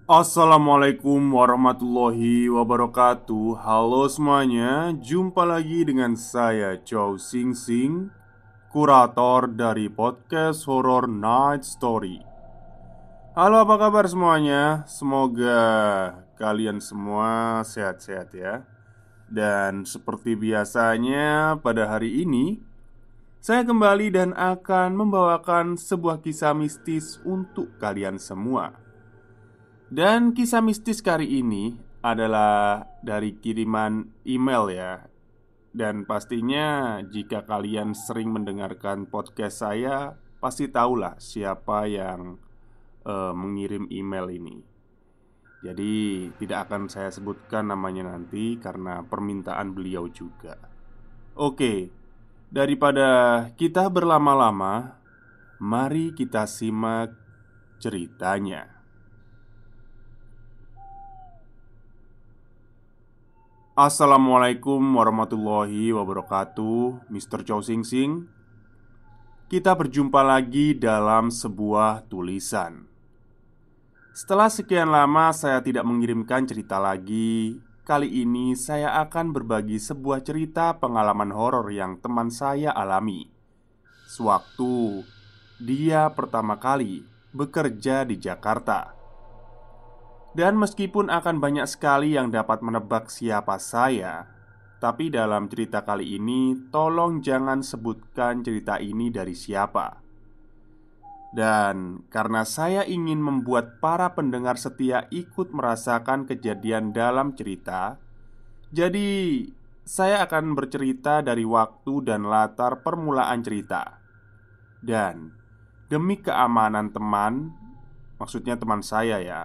Assalamualaikum warahmatullahi wabarakatuh. Halo semuanya, jumpa lagi dengan saya Chow Sing Sing, kurator dari podcast Horror Night Story. Halo, apa kabar semuanya? Semoga kalian semua sehat-sehat ya. Dan seperti biasanya pada hari ini saya kembali dan akan membawakan sebuah kisah mistis untuk kalian semua. Dan kisah mistis kali ini adalah dari kiriman email ya. Dan pastinya jika kalian sering mendengarkan podcast saya, pasti tahulah siapa yang mengirim email ini. Jadi tidak akan saya sebutkan namanya nanti karena permintaan beliau juga. Oke, daripada kita berlama-lama, mari kita simak ceritanya. Assalamualaikum warahmatullahi wabarakatuh, Mr. Chow Sing Sing. Kita berjumpa lagi dalam sebuah tulisan. Setelah sekian lama saya tidak mengirimkan cerita lagi, kali ini saya akan berbagi sebuah cerita pengalaman horor yang teman saya alami sewaktu dia pertama kali bekerja di Jakarta. Dan meskipun akan banyak sekali yang dapat menebak siapa saya, tapi dalam cerita kali ini, tolong jangan sebutkan cerita ini dari siapa. Dan karena saya ingin membuat para pendengar setia ikut merasakan kejadian dalam cerita, jadi saya akan bercerita dari waktu dan latar permulaan cerita. Dan demi keamanan teman, maksudnya teman saya ya,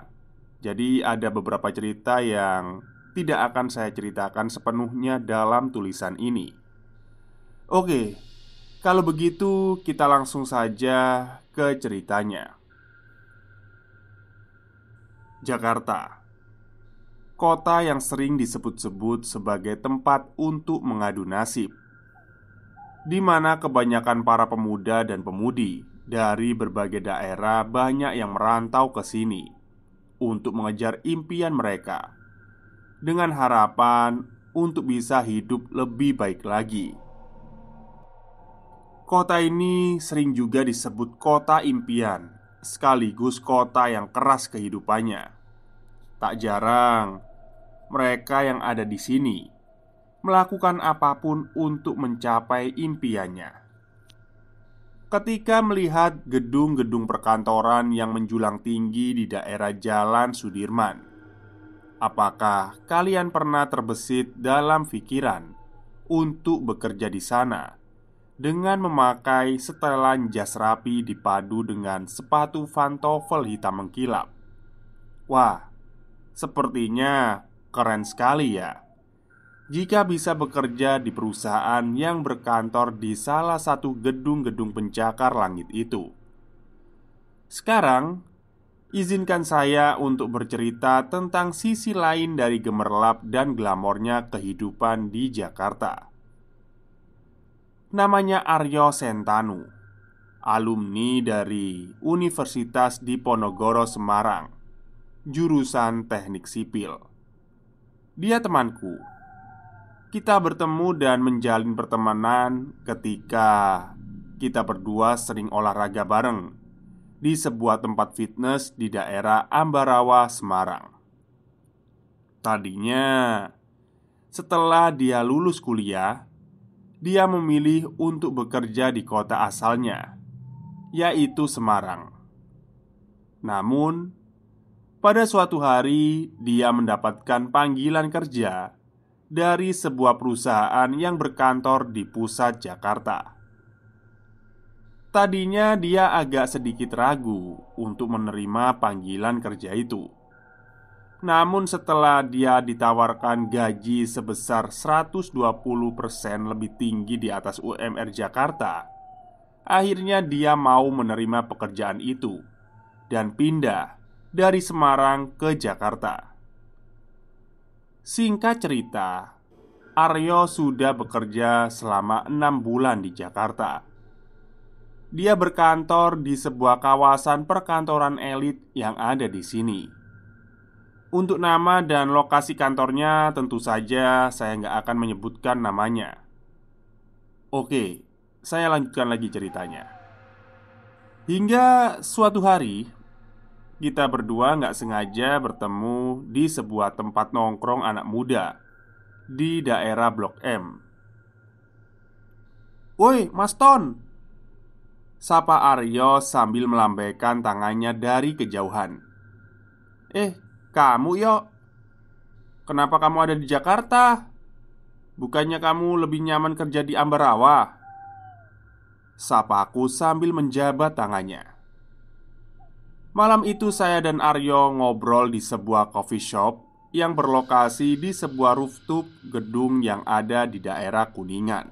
jadi ada beberapa cerita yang tidak akan saya ceritakan sepenuhnya dalam tulisan ini. Oke, kalau begitu kita langsung saja ke ceritanya. Jakarta, kota yang sering disebut-sebut sebagai tempat untuk mengadu nasib, di mana kebanyakan para pemuda dan pemudi dari berbagai daerah banyak yang merantau ke sini untuk mengejar impian mereka dengan harapan untuk bisa hidup lebih baik lagi. Kota ini sering juga disebut kota impian, sekaligus kota yang keras kehidupannya. Tak jarang mereka yang ada di sini melakukan apapun untuk mencapai impiannya. Ketika melihat gedung-gedung perkantoran yang menjulang tinggi di daerah Jalan Sudirman, apakah kalian pernah terbesit dalam pikiran untuk bekerja di sana dengan memakai setelan jas rapi dipadu dengan sepatu pantofel hitam mengkilap? Wah, sepertinya keren sekali ya. Jika bisa bekerja di perusahaan yang berkantor di salah satu gedung-gedung pencakar langit itu. Sekarang, izinkan saya untuk bercerita tentang sisi lain dari gemerlap dan glamornya kehidupan di Jakarta. Namanya Aryo Sentanu, alumni dari Universitas Diponegoro Semarang, jurusan Teknik Sipil. Dia temanku. Kita bertemu dan menjalin pertemanan ketika kita berdua sering olahraga bareng di sebuah tempat fitness di daerah Ambarawa, Semarang. Tadinya, setelah dia lulus kuliah, dia memilih untuk bekerja di kota asalnya, yaitu Semarang. Namun, pada suatu hari dia mendapatkan panggilan kerja dari sebuah perusahaan yang berkantor di pusat Jakarta. Tadinya dia agak sedikit ragu untuk menerima panggilan kerja itu. Namun setelah dia ditawarkan gaji sebesar 120% lebih tinggi di atas UMR Jakarta, akhirnya dia mau menerima pekerjaan itu dan pindah dari Semarang ke Jakarta. Singkat cerita, Aryo sudah bekerja selama 6 bulan di Jakarta. Dia berkantor di sebuah kawasan perkantoran elit yang ada di sini. Untuk nama dan lokasi kantornya tentu saja saya nggak akan menyebutkan namanya. Oke, saya lanjutkan lagi ceritanya. Hingga suatu hari, kita berdua nggak sengaja bertemu di sebuah tempat nongkrong anak muda di daerah Blok M. "Woi, Mas Ton!" sapa Aryo sambil melambaikan tangannya dari kejauhan. Kamu yo? Kenapa kamu ada di Jakarta? Bukannya kamu lebih nyaman kerja di Ambarawa?" sapaku sambil menjabat tangannya. Malam itu saya dan Aryo ngobrol di sebuah coffee shop yang berlokasi di sebuah rooftop gedung yang ada di daerah Kuningan.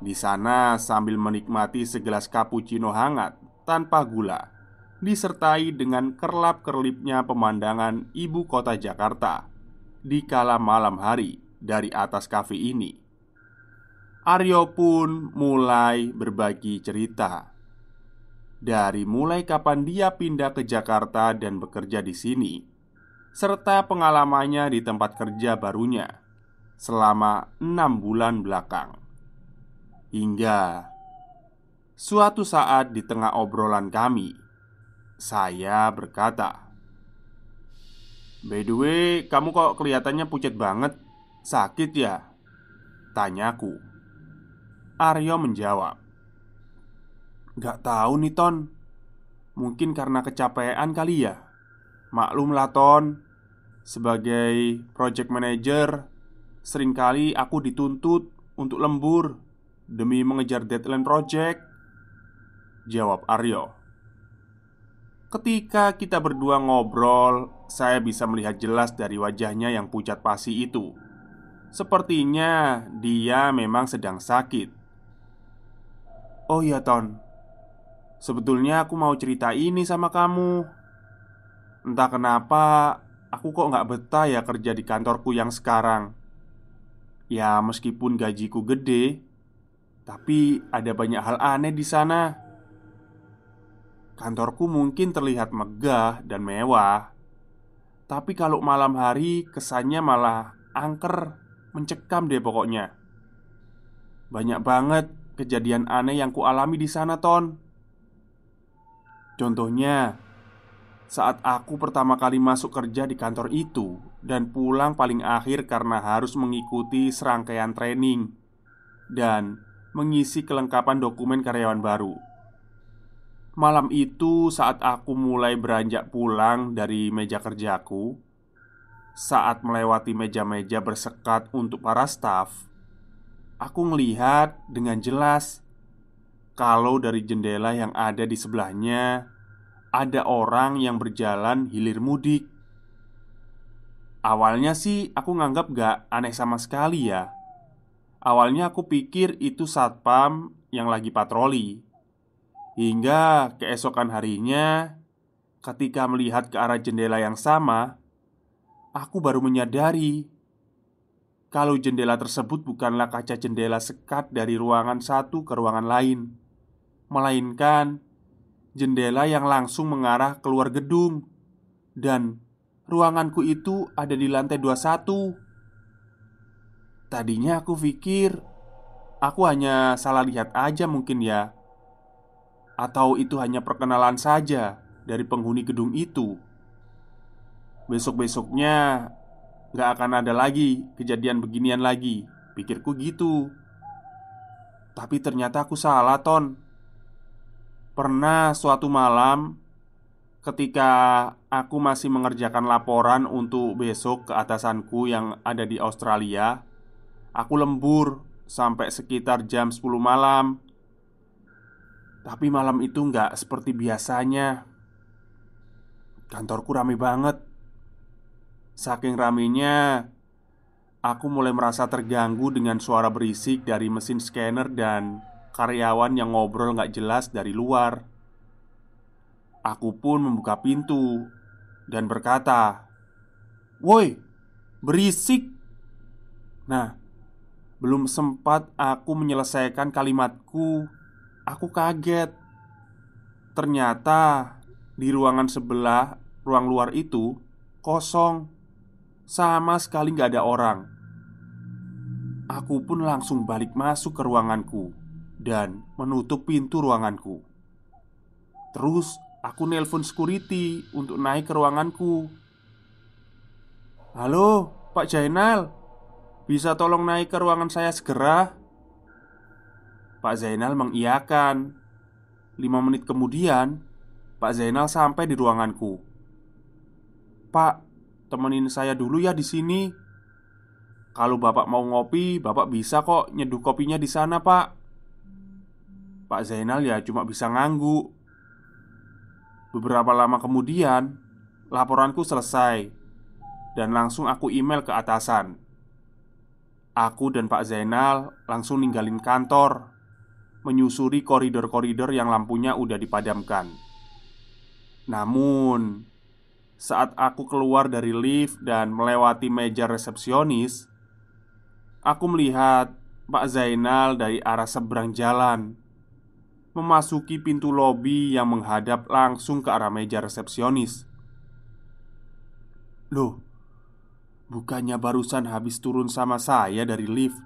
Di sana sambil menikmati segelas cappuccino hangat tanpa gula, disertai dengan kerlap-kerlipnya pemandangan ibu kota Jakarta di kala malam hari dari atas kafe ini. Aryo pun mulai berbagi cerita. Dari mulai kapan dia pindah ke Jakarta dan bekerja di sini, serta pengalamannya di tempat kerja barunya selama 6 bulan belakang. Hingga suatu saat di tengah obrolan kami, saya berkata, "By the way, kamu kok kelihatannya pucat banget? Sakit ya?" tanyaku. Aryo menjawab, "Gak tahu nih Ton. Mungkin karena kecapean kali ya. Maklum lah Ton, sebagai project manager, seringkali aku dituntut untuk lembur demi mengejar deadline project," jawab Aryo. Ketika kita berdua ngobrol, saya bisa melihat jelas dari wajahnya yang pucat pasi itu. Sepertinya dia memang sedang sakit. "Oh iya Ton, sebetulnya aku mau cerita ini sama kamu. Entah kenapa aku kok nggak betah ya kerja di kantorku yang sekarang. Ya meskipun gajiku gede, tapi ada banyak hal aneh di sana. Kantorku mungkin terlihat megah dan mewah, tapi kalau malam hari kesannya malah angker, mencekam deh pokoknya. Banyak banget kejadian aneh yang kualami di sana Ton. Contohnya, saat aku pertama kali masuk kerja di kantor itu dan pulang paling akhir karena harus mengikuti serangkaian training dan mengisi kelengkapan dokumen karyawan baru. Malam itu saat aku mulai beranjak pulang dari meja kerjaku, saat melewati meja-meja bersekat untuk para staf, aku melihat dengan jelas kalau dari jendela yang ada di sebelahnya ada orang yang berjalan hilir mudik. Awalnya sih aku nganggap gak aneh sama sekali ya. Awalnya aku pikir itu satpam yang lagi patroli. Hingga keesokan harinya, ketika melihat ke arah jendela yang sama, aku baru menyadari kalau jendela tersebut bukanlah kaca jendela sekat dari ruangan satu ke ruangan lain, melainkan jendela yang langsung mengarah keluar gedung. Dan ruanganku itu ada di lantai 21. Tadinya aku pikir aku hanya salah lihat aja mungkin ya, atau itu hanya perkenalan saja dari penghuni gedung itu. Besok-besoknya gak akan ada lagi kejadian beginian lagi, pikirku gitu. Tapi ternyata aku salah Ton. Pernah suatu malam, ketika aku masih mengerjakan laporan untuk besok ke atasanku yang ada di Australia, aku lembur sampai sekitar jam 10 malam. Tapi malam itu nggak seperti biasanya. Kantorku rame banget. Saking ramenya, aku mulai merasa terganggu dengan suara berisik dari mesin scanner dan karyawan yang ngobrol nggak jelas dari luar. Aku pun membuka pintu dan berkata, "Woi, berisik!" Nah, belum sempat aku menyelesaikan kalimatku, aku kaget. Ternyata di ruangan sebelah, ruang luar itu kosong. Sama sekali gak ada orang. Aku pun langsung balik masuk ke ruanganku dan menutup pintu ruanganku. Terus aku nelpon security untuk naik ke ruanganku. "Halo, Pak Zainal, bisa tolong naik ke ruangan saya segera?" Pak Zainal mengiyakan. 5 menit kemudian, Pak Zainal sampai di ruanganku. "Pak, temenin saya dulu ya di sini. Kalau Bapak mau ngopi, Bapak bisa kok nyeduh kopinya di sana, Pak." Pak Zainal ya cuma bisa ngangguk. Beberapa lama kemudian, laporanku selesai dan langsung aku email ke atasan. Aku dan Pak Zainal langsung ninggalin kantor, menyusuri koridor-koridor yang lampunya udah dipadamkan. Namun, saat aku keluar dari lift dan melewati meja resepsionis, aku melihat Pak Zainal dari arah seberang jalan memasuki pintu lobi yang menghadap langsung ke arah meja resepsionis. "Loh, bukannya barusan habis turun sama saya dari lift?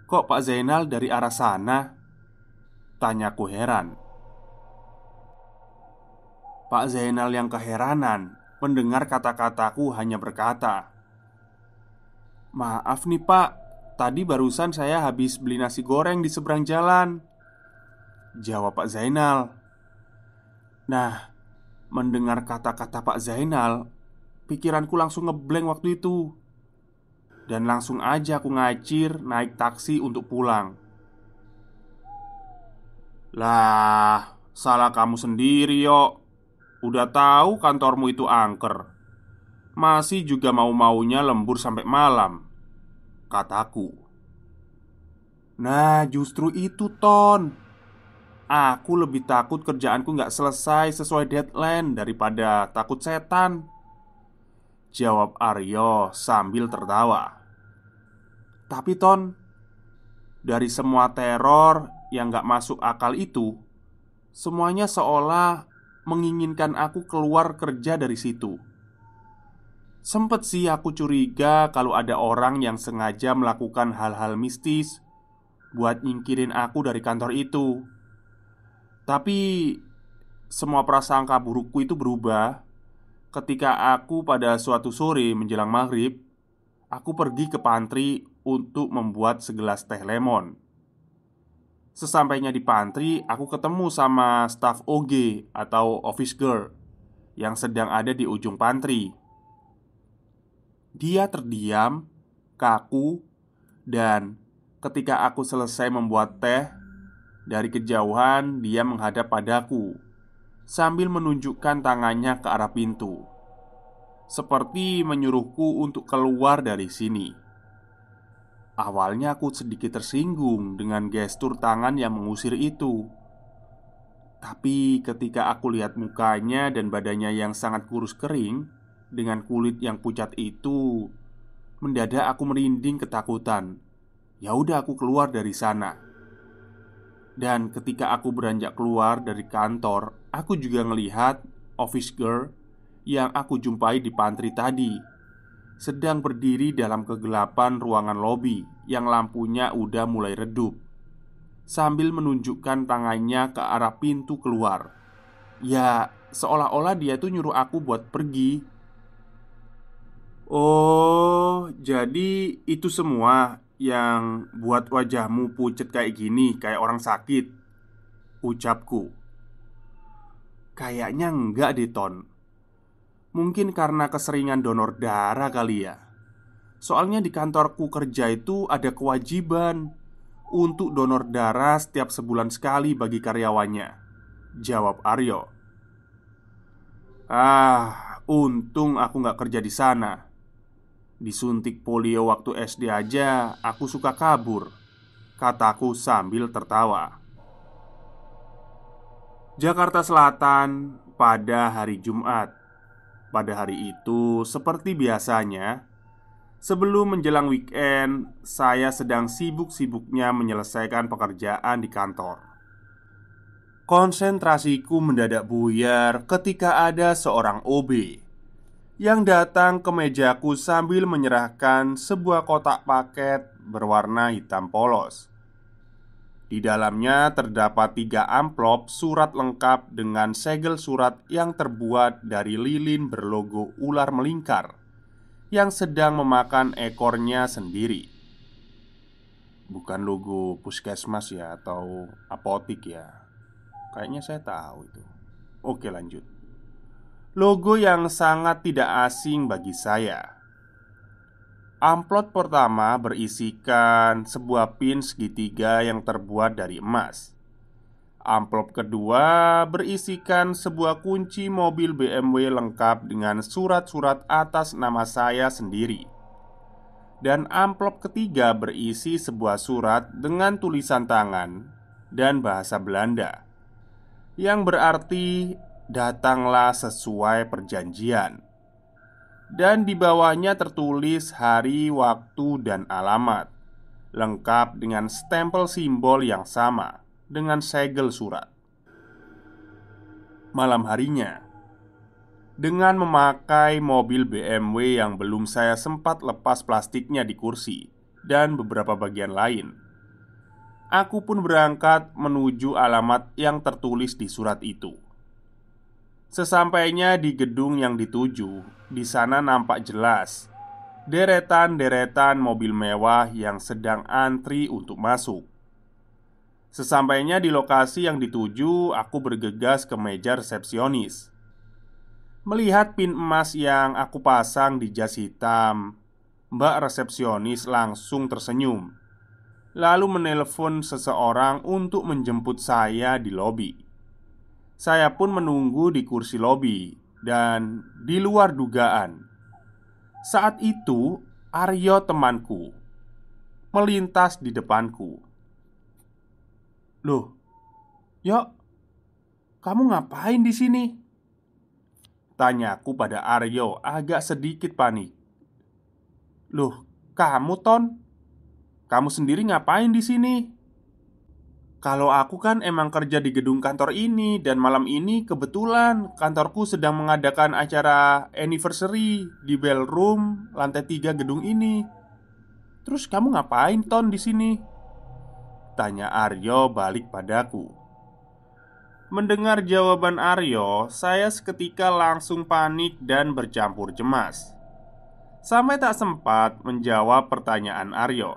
Kok Pak Zainal dari arah sana?" tanyaku heran. Pak Zainal yang keheranan mendengar kata-kataku hanya berkata, "Maaf nih Pak, tadi barusan saya habis beli nasi goreng di seberang jalan," jawab Pak Zainal. Nah, mendengar kata-kata Pak Zainal, pikiranku langsung ngeblank waktu itu. Dan langsung aja aku ngacir naik taksi untuk pulang. "Lah, salah kamu sendiri yo. Udah tahu kantormu itu angker, masih juga mau-maunya lembur sampai malam," kataku. "Nah justru itu Ton, aku lebih takut kerjaanku nggak selesai sesuai deadline daripada takut setan," jawab Aryo sambil tertawa. "Tapi Ton, dari semua teror yang nggak masuk akal itu, semuanya seolah menginginkan aku keluar kerja dari situ. Sempet sih aku curiga kalau ada orang yang sengaja melakukan hal-hal mistis buat nyingkirin aku dari kantor itu. Tapi semua prasangka burukku itu berubah ketika aku pada suatu sore menjelang maghrib, aku pergi ke pantry untuk membuat segelas teh lemon. Sesampainya di pantry, aku ketemu sama staf OG atau office girl yang sedang ada di ujung pantry. Dia terdiam, kaku, dan ketika aku selesai membuat teh, dari kejauhan dia menghadap padaku sambil menunjukkan tangannya ke arah pintu, seperti menyuruhku untuk keluar dari sini. Awalnya aku sedikit tersinggung dengan gestur tangan yang mengusir itu. Tapi ketika aku lihat mukanya dan badannya yang sangat kurus kering dengan kulit yang pucat itu, mendadak aku merinding ketakutan. Ya udah aku keluar dari sana. Dan ketika aku beranjak keluar dari kantor, aku juga ngelihat office girl yang aku jumpai di pantry tadi sedang berdiri dalam kegelapan ruangan lobi yang lampunya udah mulai redup, sambil menunjukkan tangannya ke arah pintu keluar. Ya, seolah-olah dia tuh nyuruh aku buat pergi. "Oh, jadi itu semua yang buat wajahmu pucat kayak gini, kayak orang sakit?" ucapku. "Kayaknya enggak deh Ton. Mungkin karena keseringan donor darah kali ya. Soalnya di kantorku kerja itu ada kewajiban untuk donor darah setiap sebulan sekali bagi karyawannya," jawab Aryo. "Ah, untung aku nggak kerja di sana. Disuntik polio waktu SD aja aku suka kabur," kataku sambil tertawa. Jakarta Selatan pada hari Jumat. Pada hari itu, seperti biasanya, sebelum menjelang weekend, saya sedang sibuk-sibuknya menyelesaikan pekerjaan di kantor. Konsentrasiku mendadak buyar ketika ada seorang OB yang datang ke mejaku sambil menyerahkan sebuah kotak paket berwarna hitam polos. Di dalamnya terdapat 3 amplop surat lengkap dengan segel surat yang terbuat dari lilin berlogo ular melingkar yang sedang memakan ekornya sendiri. Bukan logo puskesmas ya, atau apotik ya. Kayaknya saya tahu itu. Oke, lanjut. Logo yang sangat tidak asing bagi saya. Amplop pertama berisikan sebuah pin segitiga yang terbuat dari emas. Amplop kedua berisikan sebuah kunci mobil BMW lengkap dengan surat-surat atas nama saya sendiri. Dan amplop ketiga berisi sebuah surat dengan tulisan tangan dan bahasa Belanda, yang berarti datanglah sesuai perjanjian. Dan di bawahnya tertulis hari, waktu, dan alamat, lengkap dengan stempel simbol yang sama dengan segel surat. Malam harinya, dengan memakai mobil BMW yang belum saya sempat lepas plastiknya di kursi dan beberapa bagian lain, aku pun berangkat menuju alamat yang tertulis di surat itu. Sesampainya di gedung yang dituju, di sana nampak jelas deretan-deretan mobil mewah yang sedang antri untuk masuk. Sesampainya di lokasi yang dituju, aku bergegas ke meja resepsionis. Melihat pin emas yang aku pasang di jas hitam, Mbak resepsionis langsung tersenyum, lalu menelpon seseorang untuk menjemput saya di lobi. Saya pun menunggu di kursi lobi. Dan di luar dugaan, saat itu Aryo temanku melintas di depanku. "Loh, Yok, kamu ngapain di sini?" tanyaku pada Aryo agak sedikit panik. "Loh, kamu Ton? Kamu sendiri ngapain di sini?" "Kalau aku kan emang kerja di gedung kantor ini, dan malam ini kebetulan kantorku sedang mengadakan acara anniversary di ballroom lantai 3 gedung ini. Terus kamu ngapain Ton di sini?" tanya Aryo balik padaku. Mendengar jawaban Aryo, saya seketika langsung panik dan bercampur cemas. Sampai tak sempat menjawab pertanyaan Aryo.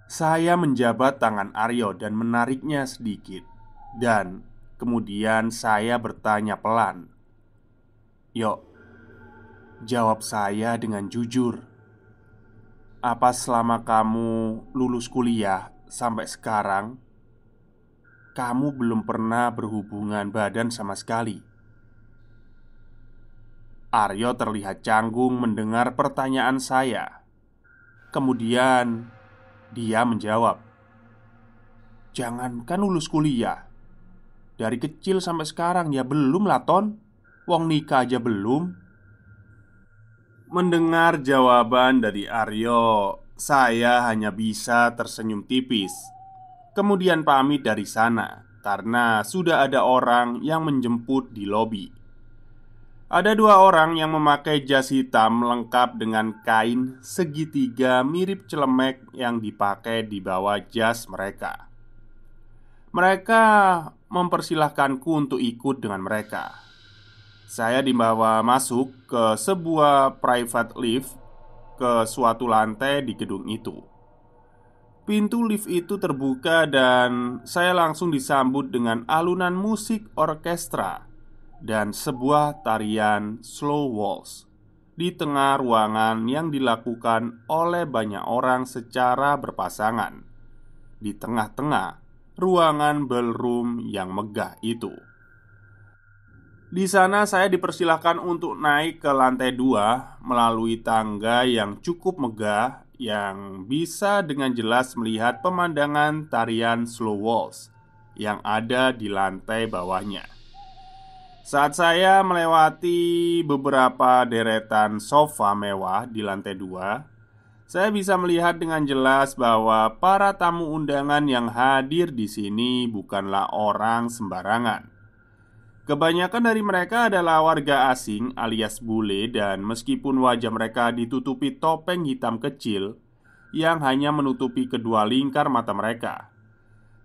Saya menjabat tangan Aryo dan menariknya sedikit. Dan kemudian saya bertanya pelan, "Yok, jawab saya dengan jujur. Apa selama kamu lulus kuliah sampai sekarang, kamu belum pernah berhubungan badan sama sekali?" Aryo terlihat canggung mendengar pertanyaan saya. Kemudian dia menjawab, "Jangankan lulus kuliah, dari kecil sampai sekarang ya belum lah Ton. Wong nikah aja belum." Mendengar jawaban dari Aryo, saya hanya bisa tersenyum tipis. Kemudian pamit dari sana karena sudah ada orang yang menjemput di lobi. Ada 2 orang yang memakai jas hitam lengkap dengan kain segitiga mirip celemek yang dipakai di bawah jas mereka. Mereka mempersilahkanku untuk ikut dengan mereka. Saya dibawa masuk ke sebuah private lift ke suatu lantai di gedung itu. Pintu lift itu terbuka dan saya langsung disambut dengan alunan musik orkestra dan sebuah tarian slow waltz di tengah ruangan yang dilakukan oleh banyak orang secara berpasangan di tengah-tengah ruangan ballroom yang megah itu. Di sana saya dipersilahkan untuk naik ke lantai 2 melalui tangga yang cukup megah yang bisa dengan jelas melihat pemandangan tarian slow waltz yang ada di lantai bawahnya. Saat saya melewati beberapa deretan sofa mewah di lantai 2, saya bisa melihat dengan jelas bahwa para tamu undangan yang hadir di sini bukanlah orang sembarangan. Kebanyakan dari mereka adalah warga asing alias bule, dan meskipun wajah mereka ditutupi topeng hitam kecil yang hanya menutupi kedua lingkar mata mereka,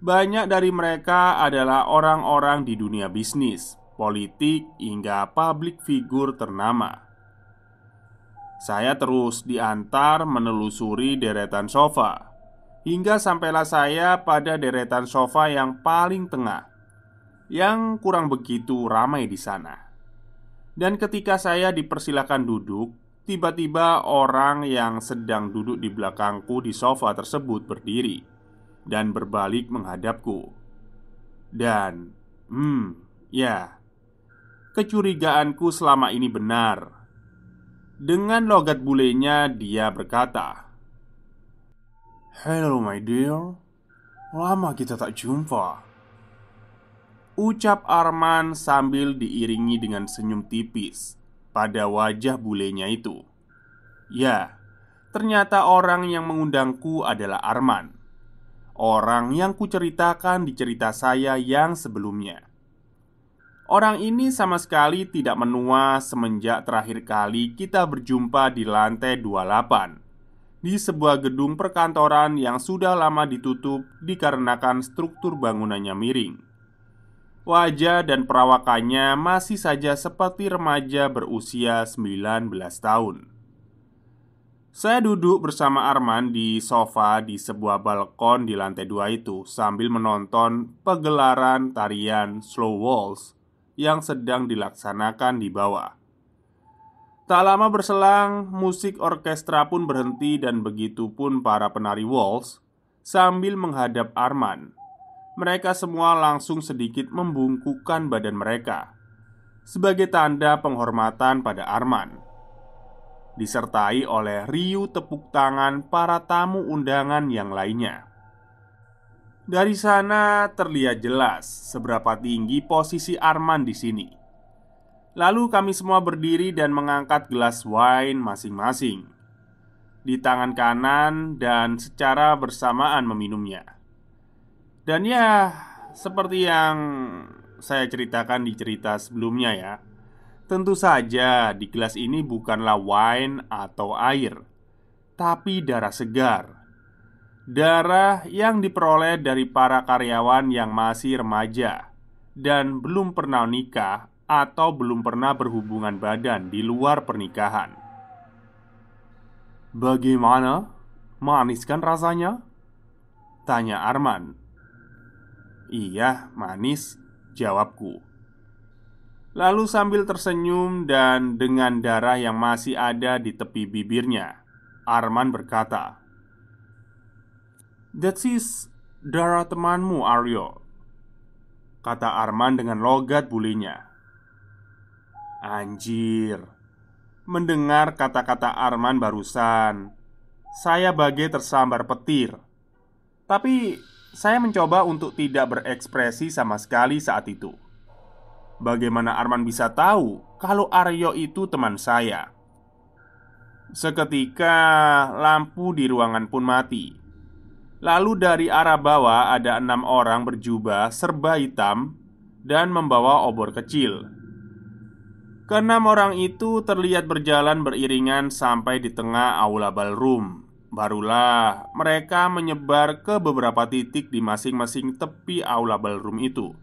banyak dari mereka adalah orang-orang di dunia bisnis, politik, hingga publik figur ternama. Saya terus diantar menelusuri deretan sofa, hingga sampailah saya pada deretan sofa yang paling tengah, yang kurang begitu ramai di sana. Dan ketika saya dipersilakan duduk, tiba-tiba orang yang sedang duduk di belakangku di sofa tersebut berdiri dan berbalik menghadapku. Dan, ya, kecurigaanku selama ini benar. Dengan logat bulenya dia berkata, "Hello my dear, lama kita tak jumpa," ucap Arman sambil diiringi dengan senyum tipis pada wajah bulenya itu. Ya, ternyata orang yang mengundangku adalah Arman, orang yang kuceritakan di cerita saya yang sebelumnya. Orang ini sama sekali tidak menua semenjak terakhir kali kita berjumpa di lantai 28 di sebuah gedung perkantoran yang sudah lama ditutup dikarenakan struktur bangunannya miring. Wajah dan perawakannya masih saja seperti remaja berusia 19 tahun. Saya duduk bersama Arman di sofa di sebuah balkon di lantai 2 itu sambil menonton pegelaran tarian slow waltz yang sedang dilaksanakan di bawah. Tak lama berselang, musik orkestra pun berhenti dan begitu pun para penari waltz. Sambil menghadap Arman, mereka semua langsung sedikit membungkukkan badan mereka sebagai tanda penghormatan pada Arman, disertai oleh riuh tepuk tangan para tamu undangan yang lainnya. Dari sana terlihat jelas seberapa tinggi posisi Arman di sini. Lalu kami semua berdiri dan mengangkat gelas wine masing-masing di tangan kanan dan secara bersamaan meminumnya. Dan ya, seperti yang saya ceritakan di cerita sebelumnya ya, tentu saja di gelas ini bukanlah wine atau air, tapi darah segar. Darah yang diperoleh dari para karyawan yang masih remaja dan belum pernah nikah atau belum pernah berhubungan badan di luar pernikahan. "Bagaimana? Manis kan rasanya?" tanya Arman. "Iya, manis," jawabku. Lalu sambil tersenyum dan dengan darah yang masih ada di tepi bibirnya, Arman berkata, "That is darah temanmu, Aryo," kata Arman dengan logat bulinya. Anjir. Mendengar kata-kata Arman barusan, saya bagai tersambar petir. Tapi saya mencoba untuk tidak berekspresi sama sekali saat itu. Bagaimana Arman bisa tahu kalau Aryo itu teman saya? Seketika lampu di ruangan pun mati. Lalu dari arah bawah ada 6 orang berjubah serba hitam dan membawa obor kecil. Keenam orang itu terlihat berjalan beriringan sampai di tengah aula ballroom. Barulah mereka menyebar ke beberapa titik di masing-masing tepi aula ballroom itu.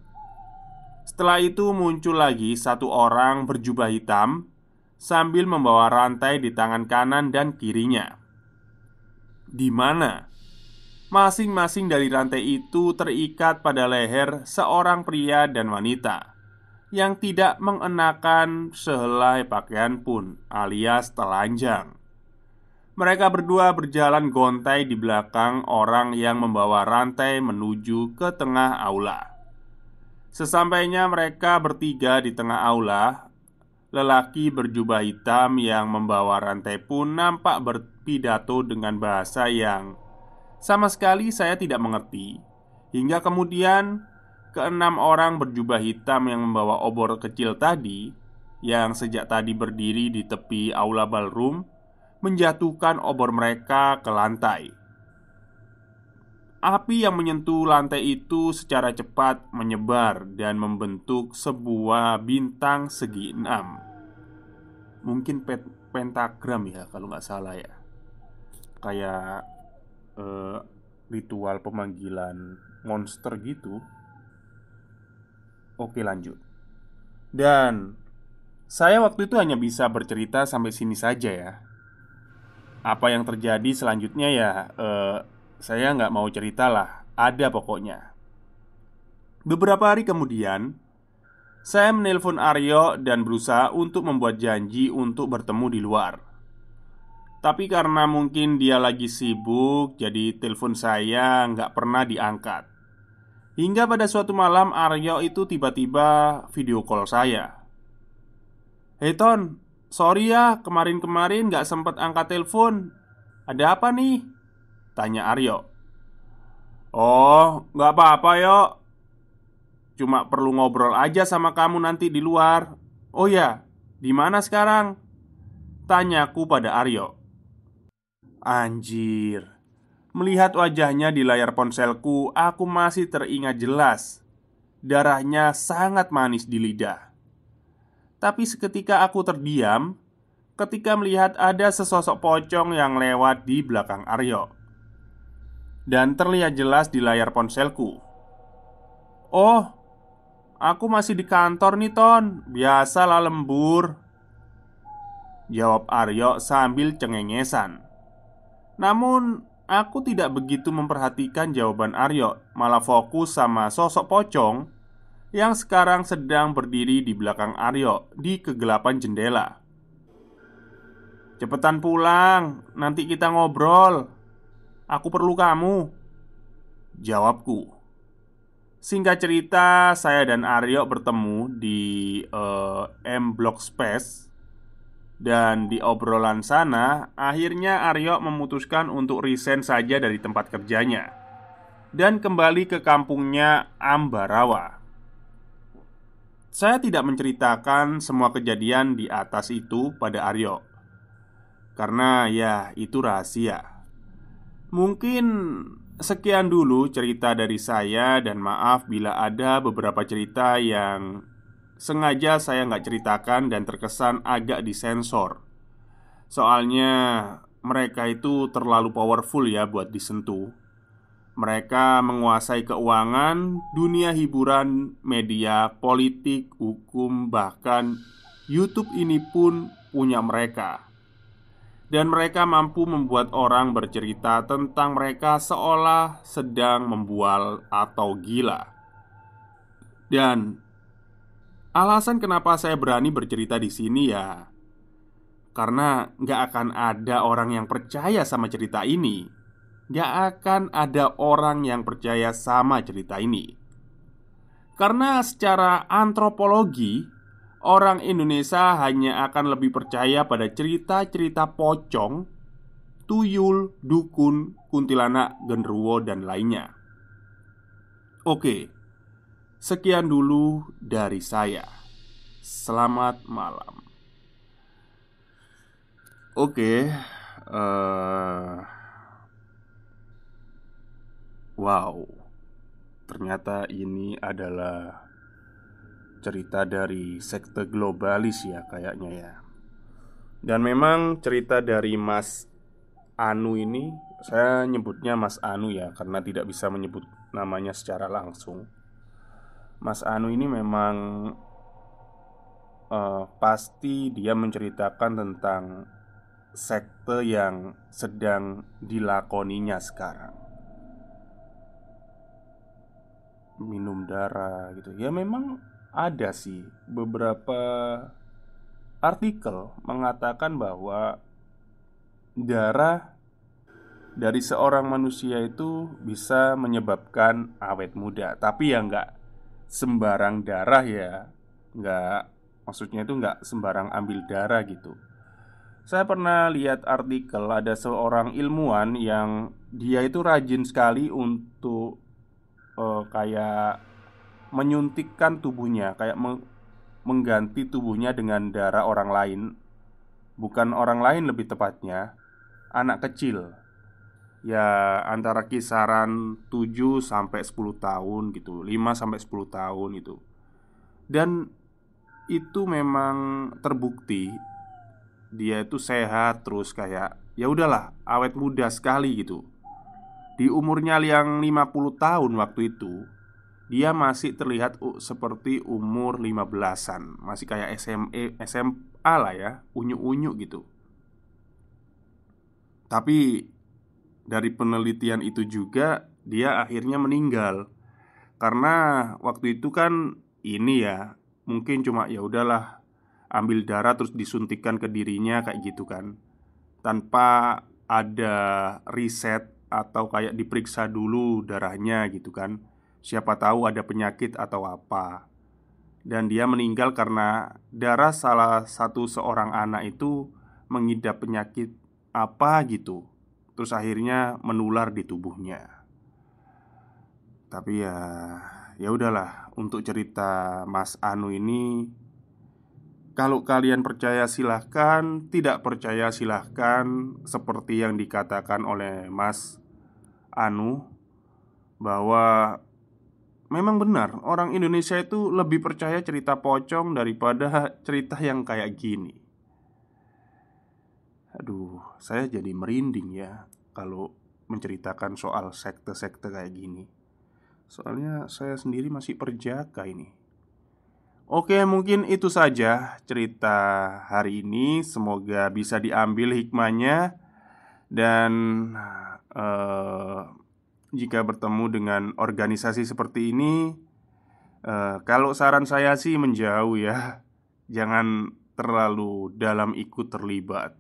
Setelah itu muncul lagi satu orang berjubah hitam sambil membawa rantai di tangan kanan dan kirinya, di mana masing-masing dari rantai itu terikat pada leher seorang pria dan wanita yang tidak mengenakan sehelai pakaian pun, alias telanjang. Mereka berdua berjalan gontai di belakang orang yang membawa rantai menuju ke tengah aula. Sesampainya mereka bertiga di tengah aula, lelaki berjubah hitam yang membawa rantai pun nampak berpidato dengan bahasa yang sama sekali saya tidak mengerti. Hingga kemudian keenam orang berjubah hitam yang membawa obor kecil tadi, yang sejak tadi berdiri di tepi aula ballroom, menjatuhkan obor mereka ke lantai. Api yang menyentuh lantai itu secara cepat menyebar dan membentuk sebuah bintang segi enam. Mungkin pentagram ya kalau nggak salah ya. Kayak eh, ritual pemanggilan monster gitu. Oke, lanjut. Dan saya waktu itu hanya bisa bercerita sampai sini saja ya. Apa yang terjadi selanjutnya ya saya nggak mau cerita lah. Ada pokoknya. Beberapa hari kemudian saya menelpon Aryo dan berusaha untuk membuat janji untuk bertemu di luar. Tapi karena mungkin dia lagi sibuk, jadi telepon saya nggak pernah diangkat. Hingga pada suatu malam Aryo itu tiba-tiba video call saya. "Hei Ton, sorry ya kemarin-kemarin nggak sempet angkat telepon. Ada apa nih?" tanya Aryo. "Oh, nggak apa-apa yo. Cuma perlu ngobrol aja sama kamu nanti di luar." "Oh ya, di mana sekarang?" tanyaku pada Aryo. Anjir, melihat wajahnya di layar ponselku, aku masih teringat jelas. Darahnya sangat manis di lidah. Tapi seketika aku terdiam ketika melihat ada sesosok pocong yang lewat di belakang Aryo. Dan terlihat jelas di layar ponselku. "Oh, aku masih di kantor nih Ton. Biasalah lembur," jawab Aryo sambil cengengesan. Namun aku tidak begitu memperhatikan jawaban Aryo, malah fokus sama sosok pocong yang sekarang sedang berdiri di belakang Aryo di kegelapan jendela. "Cepetan pulang, nanti kita ngobrol. Aku perlu kamu," jawabku. Singkat cerita, saya dan Aryo bertemu di M Block Space. Dan di obrolan sana, akhirnya Aryo memutuskan untuk resign saja dari tempat kerjanya dan kembali ke kampungnya Ambarawa. Saya tidak menceritakan semua kejadian di atas itu pada Aryo karena ya itu rahasia. Mungkin sekian dulu cerita dari saya, dan maaf bila ada beberapa cerita yang sengaja saya nggak ceritakan dan terkesan agak disensor. Soalnya mereka itu terlalu powerful ya buat disentuh. Mereka menguasai keuangan, dunia hiburan, media, politik, hukum, bahkan YouTube ini pun punya mereka. Dan mereka mampu membuat orang bercerita tentang mereka seolah sedang membual atau gila. Dan alasan kenapa saya berani bercerita di sini ya karena nggak akan ada orang yang percaya sama cerita ini. Nggak akan ada orang yang percaya sama cerita ini. Karena secara antropologi, orang Indonesia hanya akan lebih percaya pada cerita-cerita pocong, tuyul, dukun, kuntilanak, genderuwo, dan lainnya. Oke, sekian dulu dari saya. Selamat malam. Oke, wow, ternyata ini adalah cerita dari sekte globalis ya kayaknya ya. Dan memang cerita dari Mas Anu ini, saya nyebutnya Mas Anu ya karena tidak bisa menyebut namanya secara langsung. Mas Anu ini memang pasti dia menceritakan tentang sekte yang sedang dilakoninya sekarang. Minum darah gitu. Ya memang ada sih beberapa artikel mengatakan bahwa darah dari seorang manusia itu bisa menyebabkan awet muda. Tapi ya nggak sembarang darah ya. Nggak, maksudnya itu nggak sembarang ambil darah gitu. Saya pernah lihat artikel ada seorang ilmuwan yang dia itu rajin sekali untuk kayak menyuntikkan tubuhnya, kayak mengganti tubuhnya dengan darah orang lain. Bukan orang lain lebih tepatnya, anak kecil. Ya antara kisaran 7 sampai 10 tahun gitu, 5 sampai 10 tahun itu. Dan itu memang terbukti dia itu sehat terus, kayak ya udahlah awet muda sekali gitu. Di umurnya yang 50 tahun waktu itu, dia masih terlihat seperti umur 15-an, masih kayak SMA lah ya, unyu-unyu gitu. Tapi dari penelitian itu juga dia akhirnya meninggal. Karena waktu itu kan ini ya, mungkin cuma ya udahlah ambil darah terus disuntikkan ke dirinya kayak gitu kan. Tanpa ada riset atau kayak diperiksa dulu darahnya gitu kan. Siapa tahu ada penyakit atau apa. Dan dia meninggal karena darah salah satu seorang anak itu mengidap penyakit apa gitu. Terus akhirnya menular di tubuhnya. Tapi ya, ya udahlah. Untuk cerita Mas Anu ini, kalau kalian percaya silahkan, tidak percaya silahkan. Seperti yang dikatakan oleh Mas Anu, bahwa memang benar orang Indonesia itu lebih percaya cerita pocong daripada cerita yang kayak gini. Aduh, saya jadi merinding ya kalau menceritakan soal sekte-sekte kayak gini. Soalnya saya sendiri masih perjaka ini. Oke, mungkin itu saja cerita hari ini. Semoga bisa diambil hikmahnya. Dan eh, jika bertemu dengan organisasi seperti ini, kalau saran saya sih menjauh ya. Jangan terlalu dalam ikut terlibat.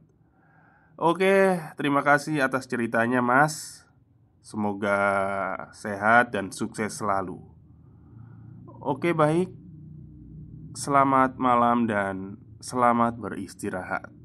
Oke, terima kasih atas ceritanya, Mas. Semoga sehat dan sukses selalu. Oke, baik. Selamat malam dan selamat beristirahat.